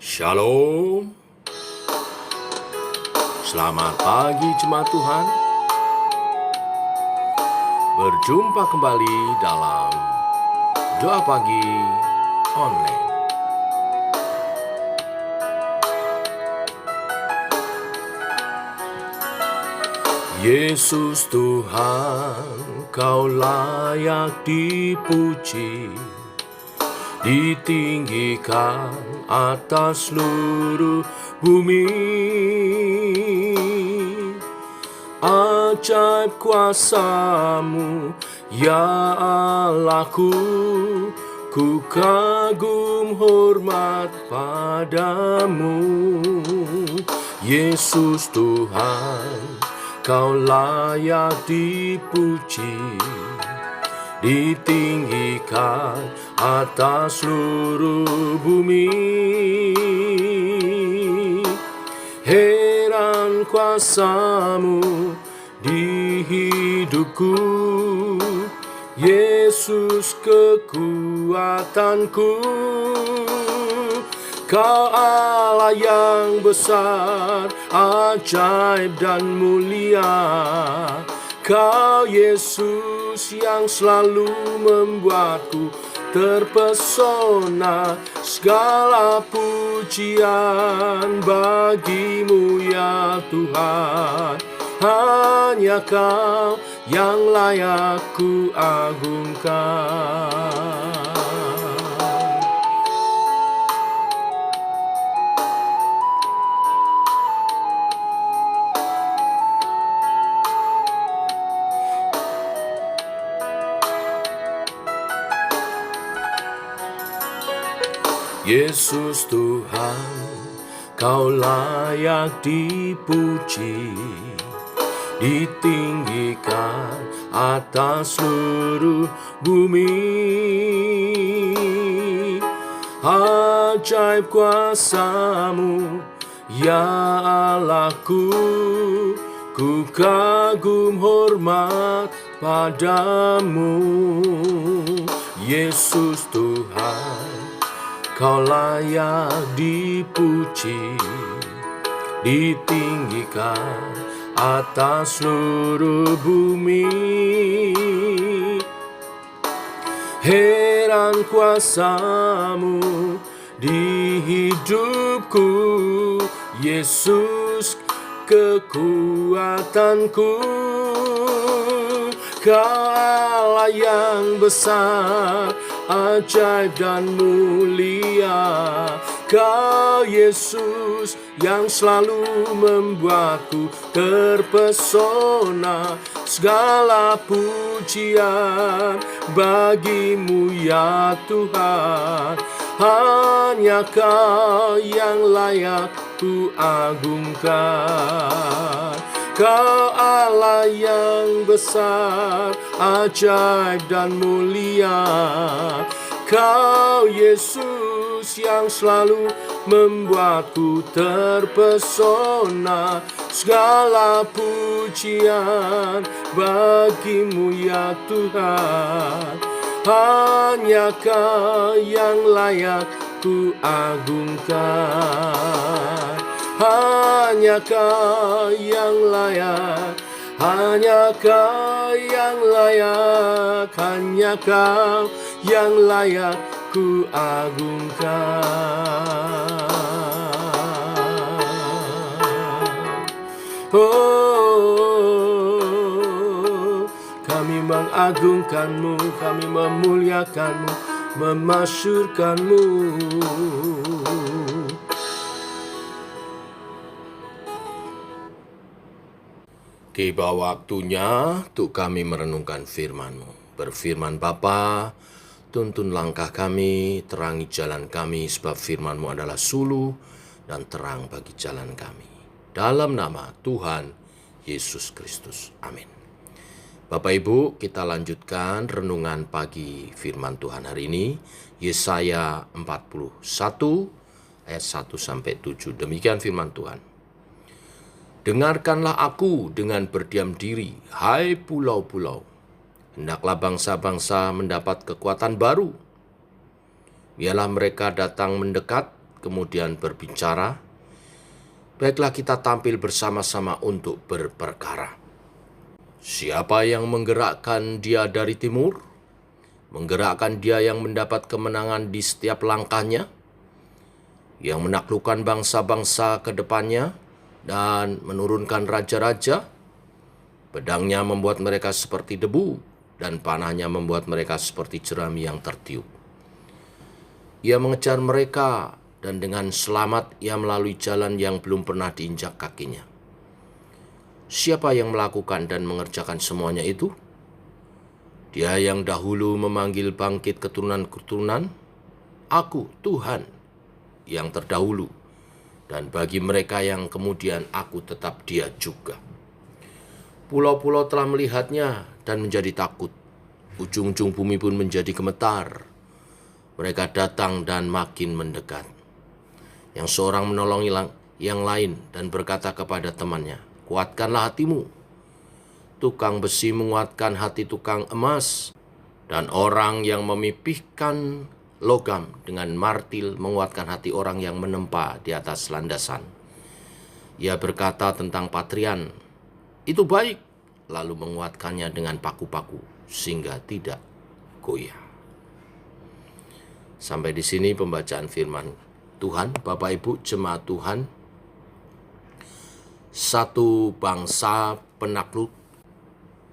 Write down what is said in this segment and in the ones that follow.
Shalom. Selamat pagi jemaat Tuhan. Berjumpa kembali dalam Doa Pagi Online. Yesus Tuhan, Kau layak dipuji, ditinggikan atas seluruh bumi. Ajaib kuasa-Mu, ya Allahku, ku kagum hormat padamu. Yesus Tuhan, Kau layak dipuji, ditinggikan atas seluruh bumi. Heran kuasa-Mu di hidupku, Yesus kekuatanku. Kau Allah yang besar, ajaib dan mulia. Kau Yesus yang selalu membuatku terpesona. Segala pujian bagi-Mu ya Tuhan. Hanya Kau yang layak ku agungkan. Yesus Tuhan, Kau layak dipuji, ditinggikan atas seluruh bumi. Ajaib kuasa-Mu, ya Allahku, ku kagum hormat padamu. Yesus Tuhan, Kau layak dipuji, ditinggikan atas seluruh bumi. Heran kuasa-Mu di hidupku, Yesus kekuatanku. Kau Allah yang besar, ajaib dan mulia. Kau Yesus yang selalu membuatku terpesona. Segala pujian bagi-Mu ya Tuhan. Hanya Kau yang layak ku agungkan. Kau Allah yang besar, ajaib dan mulia. Kau Yesus yang selalu membuatku terpesona. Segala pujian bagi-Mu ya Tuhan. Hanya Kau yang layak ku agungkan. Hanya Kau yang layak, hanya Kau yang layak, hanya Kau yang layak ku agungkan. Oh, kami mengagungkan-Mu, kami memuliakan-Mu, memasyurkan-Mu. Tiba waktunya untuk kami merenungkan firman-Mu. Berfirman Bapa, tuntun langkah kami, terangi jalan kami, sebab firman-Mu adalah suluh dan terang bagi jalan kami. Dalam nama Tuhan Yesus Kristus. Amin. Bapak Ibu, kita lanjutkan renungan pagi firman Tuhan hari ini. Yesaya 41 ayat 1-7. Demikian firman Tuhan. Dengarkanlah aku dengan berdiam diri, hai pulau-pulau. Hendaklah bangsa-bangsa mendapat kekuatan baru. Biarlah mereka datang mendekat kemudian berbicara, baiklah kita tampil bersama-sama untuk berperkara. Siapa yang menggerakkan dia dari timur? Menggerakkan dia yang mendapat kemenangan di setiap langkahnya? Yang menaklukkan bangsa-bangsa ke depannya dan menurunkan raja-raja? Pedangnya membuat mereka seperti debu, dan panahnya membuat mereka seperti jerami yang tertiup. Ia mengejar mereka, dan dengan selamat ia melalui jalan yang belum pernah diinjak kakinya. Siapa yang melakukan dan mengerjakan semuanya itu? Dia yang dahulu memanggil bangkit keturunan-keturunan, Aku Tuhan yang terdahulu, dan bagi mereka yang kemudian Aku tetap Dia juga. Pulau-pulau telah melihatnya dan menjadi takut. Ujung-ujung bumi pun menjadi gemetar. Mereka datang dan makin mendekat. Yang seorang menolong yang lain dan berkata kepada temannya, Kuatkanlah hatimu. Tukang besi menguatkan hati tukang emas, dan orang yang memipihkan logam dengan martil menguatkan hati orang yang menempa di atas landasan. Ia berkata tentang patrian, itu baik, lalu menguatkannya dengan paku-paku sehingga tidak goyah. Sampai di sini pembacaan firman Tuhan. Bapak Ibu jemaat Tuhan, satu bangsa penakluk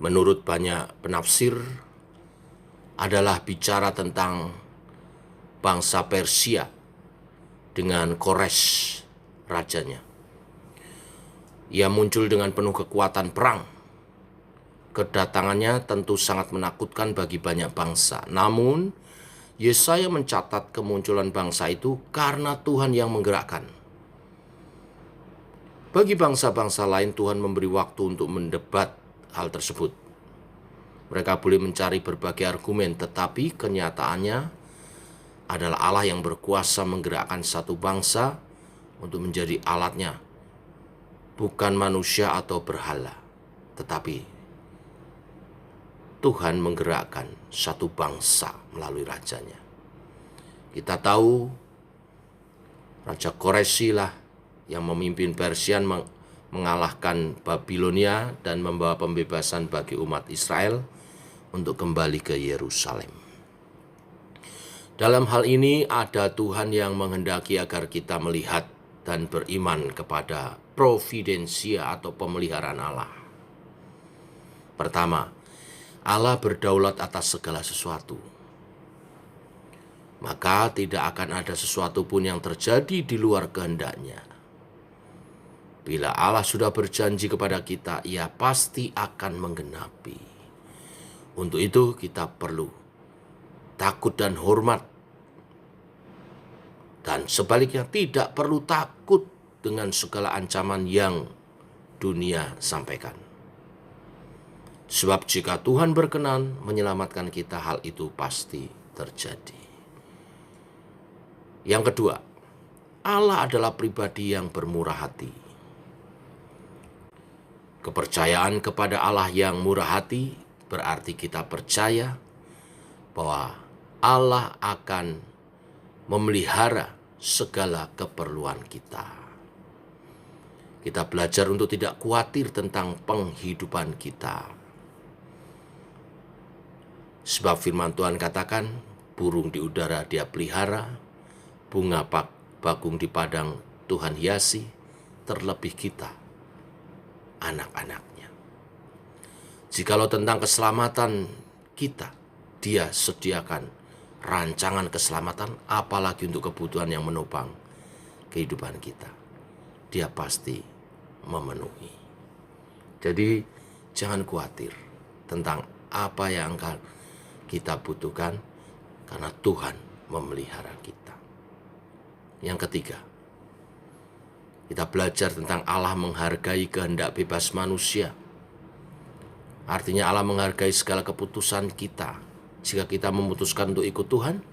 menurut banyak penafsir adalah bicara tentang bangsa Persia dengan Kores rajanya. Ia muncul dengan penuh kekuatan perang. Kedatangannya tentu sangat menakutkan bagi banyak bangsa. Namun, Yesaya mencatat kemunculan bangsa itu karena Tuhan yang menggerakkan. Bagi bangsa-bangsa lain, Tuhan memberi waktu untuk mendebat hal tersebut. Mereka boleh mencari berbagai argumen, tetapi kenyataannya adalah Allah yang berkuasa menggerakkan satu bangsa untuk menjadi alatnya. Bukan manusia atau berhala, tetapi Tuhan menggerakkan satu bangsa melalui rajanya. Kita tahu Raja Koresi lah yang memimpin Persia mengalahkan Babilonia dan membawa pembebasan bagi umat Israel untuk kembali ke Yerusalem. Dalam hal ini ada Tuhan yang menghendaki agar kita melihat dan beriman kepada providensia atau pemeliharaan Allah. Pertama, Allah berdaulat atas segala sesuatu. Maka tidak akan ada sesuatu pun yang terjadi di luar kehendak-Nya. Bila Allah sudah berjanji kepada kita, Ia pasti akan menggenapi. Untuk itu kita perlu takut dan hormat. Dan sebaliknya tidak perlu takut dengan segala ancaman yang dunia sampaikan. Sebab jika Tuhan berkenan menyelamatkan kita, hal itu pasti terjadi. Yang kedua, Allah adalah pribadi yang bermurah hati. Kepercayaan kepada Allah yang murah hati berarti kita percaya bahwa Allah akan memelihara segala keperluan kita. Kita belajar untuk tidak khawatir tentang penghidupan kita. Sebab firman Tuhan katakan, burung di udara Dia pelihara, bunga bakung di padang Tuhan hiasi, terlebih kita, anak-anaknya. Jikalau tentang keselamatan kita, Dia sediakan rancangan keselamatan, apalagi untuk kebutuhan yang menopang kehidupan kita. Dia pasti memenuhi. Jadi jangan khawatir tentang apa yang akan kita butuhkan, karena Tuhan memelihara kita. Yang ketiga, kita belajar tentang Allah menghargai kehendak bebas manusia. Artinya Allah menghargai segala keputusan kita. Jika kita memutuskan untuk ikut Tuhan,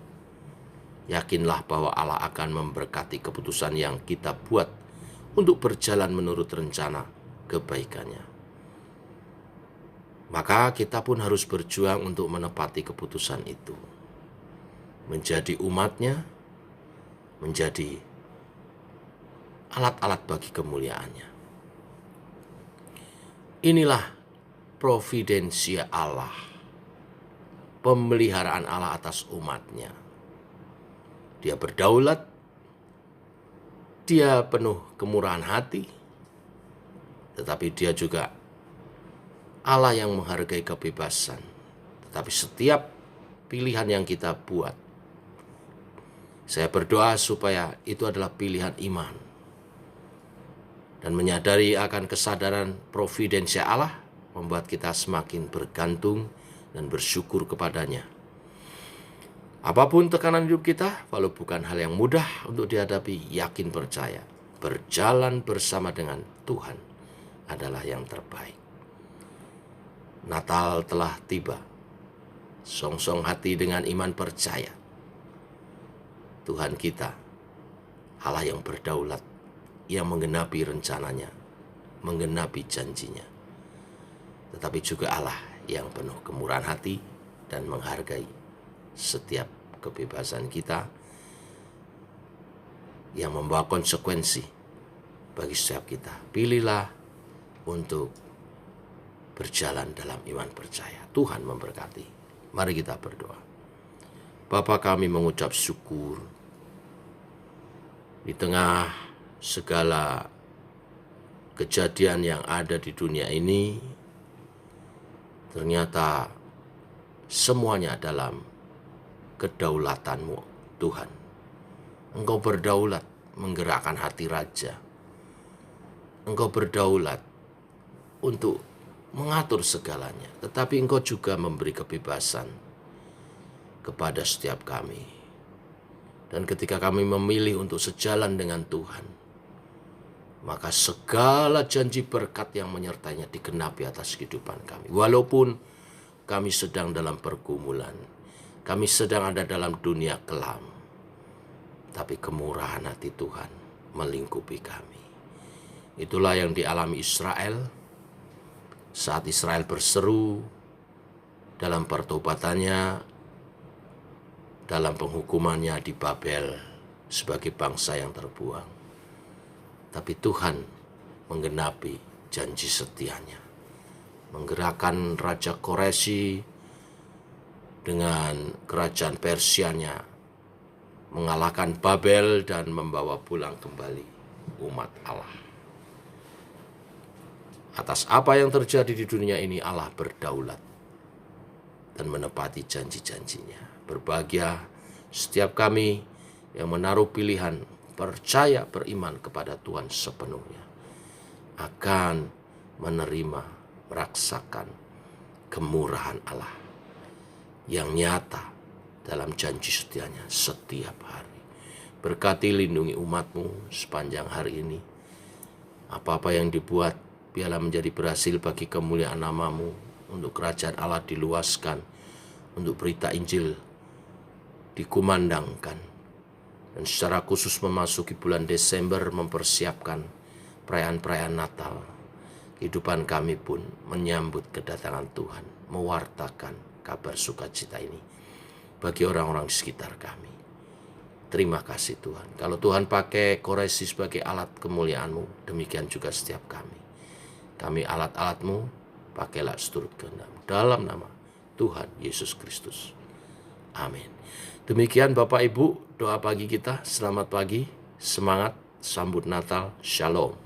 yakinlah bahwa Allah akan memberkati keputusan yang kita buat untuk berjalan menurut rencana kebaikannya. Maka kita pun harus berjuang untuk menepati keputusan itu. Menjadi umatnya, menjadi alat-alat bagi kemuliaan-Nya. Inilah providensia Allah, pemeliharaan Allah atas umat-Nya. Dia berdaulat, Dia penuh kemurahan hati, tetapi Dia juga Allah yang menghargai kebebasan. Tetapi setiap pilihan yang kita buat, saya berdoa supaya itu adalah pilihan iman. Dan menyadari akan kesadaran providensia Allah, membuat kita semakin bergantung dan bersyukur kepada-Nya. Apapun tekanan hidup kita, walau bukan hal yang mudah untuk dihadapi, yakin percaya, berjalan bersama dengan Tuhan adalah yang terbaik. Natal telah tiba. Songsong hati dengan iman percaya. Tuhan kita, Allah yang berdaulat, yang menggenapi rencananya, menggenapi janjinya. Tetapi juga Allah yang penuh kemurahan hati dan menghargai setiap kebebasan kita, yang membawa konsekuensi bagi setiap kita. Pilihlah untuk berjalan dalam iman percaya. Tuhan memberkati. Mari kita berdoa. Bapa, kami mengucap syukur di tengah segala kejadian yang ada di dunia ini. Ternyata semuanya dalam kedaulatan-Mu, Tuhan. Engkau berdaulat menggerakkan hati raja. Engkau berdaulat untuk mengatur segalanya, tetapi Engkau juga memberi kebebasan kepada setiap kami. Dan ketika kami memilih untuk sejalan dengan Tuhan, maka segala janji berkat yang menyertainya digenapi atas kehidupan kami. Walaupun kami sedang dalam pergumulan, kami sedang ada dalam dunia kelam, tapi kemurahan hati Tuhan melingkupi kami. Itulah yang dialami Israel saat Israel berseru dalam pertobatannya, dalam penghukumannya di Babel sebagai bangsa yang terbuang. Tapi Tuhan menggenapi janji setia-Nya, menggerakkan Raja Koresi dengan kerajaan Persia-nya, mengalahkan Babel dan membawa pulang kembali umat Allah. Atas apa yang terjadi di dunia ini, Allah berdaulat dan menepati janji-janjinya. Berbahagia setiap kami yang menaruh pilihan percaya beriman kepada Tuhan sepenuhnya, akan menerima, merasakan kemurahan Allah yang nyata dalam janji setia-Nya setiap hari. Berkati, lindungi umat-Mu sepanjang hari ini. Apa-apa yang dibuat, biarlah menjadi berhasil bagi kemuliaan nama-Mu, untuk kerajaan Allah diluaskan, untuk berita Injil dikumandangkan. Dan secara khusus memasuki bulan Desember, mempersiapkan perayaan-perayaan Natal, kehidupan kami pun menyambut kedatangan Tuhan, mewartakan kabar sukacita ini bagi orang-orang di sekitar kami. Terima kasih Tuhan. Kalau Tuhan pakai Koresi sebagai alat kemuliaan-Mu, demikian juga setiap kami. Kami alat-alat-Mu, pakailah seturut kehendak-Mu. Dalam nama Tuhan Yesus Kristus. Amin. Demikian Bapak Ibu, doa pagi kita. Selamat pagi, semangat, sambut Natal, Shalom.